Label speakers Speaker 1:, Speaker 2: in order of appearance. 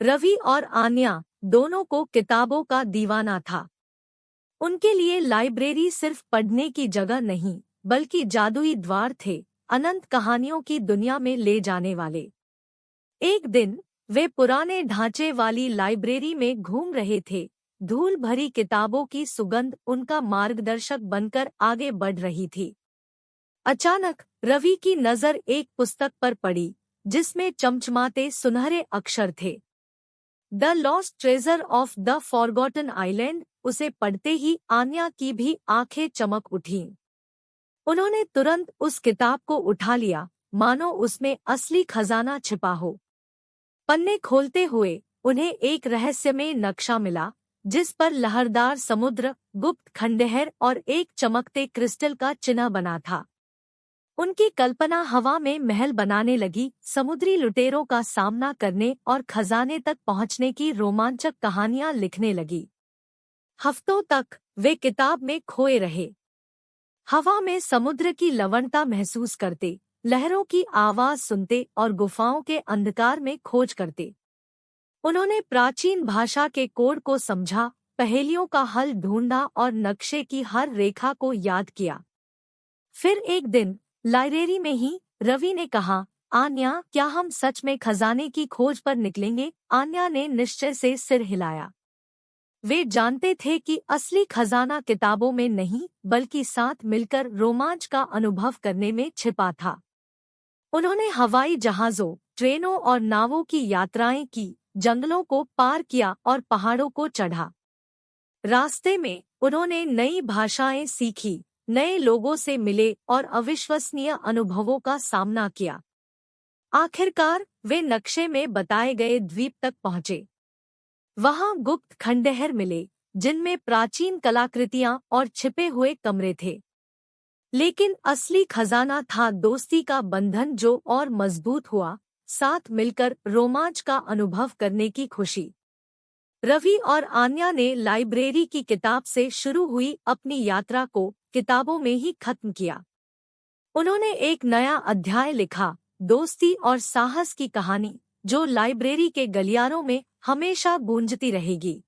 Speaker 1: रवि और आन्या दोनों को किताबों का दीवाना था। उनके लिए लाइब्रेरी सिर्फ पढ़ने की जगह नहीं, बल्कि जादुई द्वार थे, अनंत कहानियों की दुनिया में ले जाने वाले। एक दिन वे पुराने ढांचे वाली लाइब्रेरी में घूम रहे थे। धूल भरी किताबों की सुगंध उनका मार्गदर्शक बनकर आगे बढ़ रही थी। अचानक रवि की नजर एक पुस्तक पर पड़ी, जिसमें चमचमाते सुनहरे अक्षर थे। The lost treasure of the forgotten island. उसे पढ़ते ही आन्या की भी आंखें चमक उठीं। उन्होंने तुरंत उस किताब को उठा लिया, मानो उसमें असली खजाना छिपा हो। पन्ने खोलते हुए उन्हें एक रहस्यमय नक्शा मिला, जिस पर लहरदार समुद्र, गुप्त खंडहर और एक चमकते क्रिस्टल का चिन्ह बना था। उनकी कल्पना हवा में महल बनाने लगी, समुद्री लुटेरों का सामना करने और खजाने तक पहुंचने की रोमांचक कहानियां लिखने लगी। हफ्तों तक वे किताब में खोए रहे, हवा में समुद्र की लवणता महसूस करते, लहरों की आवाज सुनते और गुफाओं के अंधकार में खोज करते। उन्होंने प्राचीन भाषा के कोड को समझा, पहेलियों का हल ढूंढा और नक्शे की हर रेखा को याद किया। फिर एक दिन लाइब्रेरी में ही रवि ने कहा, आन्या, क्या हम सच में खजाने की खोज पर निकलेंगे? आन्या ने निश्चय से सिर हिलाया। वे जानते थे कि असली खजाना किताबों में नहीं, बल्कि साथ मिलकर रोमांच का अनुभव करने में छिपा था। उन्होंने हवाई जहाज़ों, ट्रेनों और नावों की यात्राएं की, जंगलों को पार किया और पहाड़ों को चढ़ा। रास्ते में उन्होंने नई भाषाएं सीखी, नए लोगों से मिले और अविश्वसनीय अनुभवों का सामना किया। आखिरकार वे नक्शे में बताए गए द्वीप तक पहुंचे। वहां गुप्त खंडहर मिले, जिनमें प्राचीन कलाकृतियां और छिपे हुए कमरे थे। लेकिन असली खजाना था दोस्ती का बंधन, जो और मजबूत हुआ, साथ मिलकर रोमांच का अनुभव करने की खुशी। रवि और आन्या ने लाइब्रेरी की किताब से शुरू हुई अपनी यात्रा को किताबों में ही खत्म किया। उन्होंने एक नया अध्याय लिखा, दोस्ती और साहस की कहानी, जो लाइब्रेरी के गलियारों में हमेशा गूंजती रहेगी।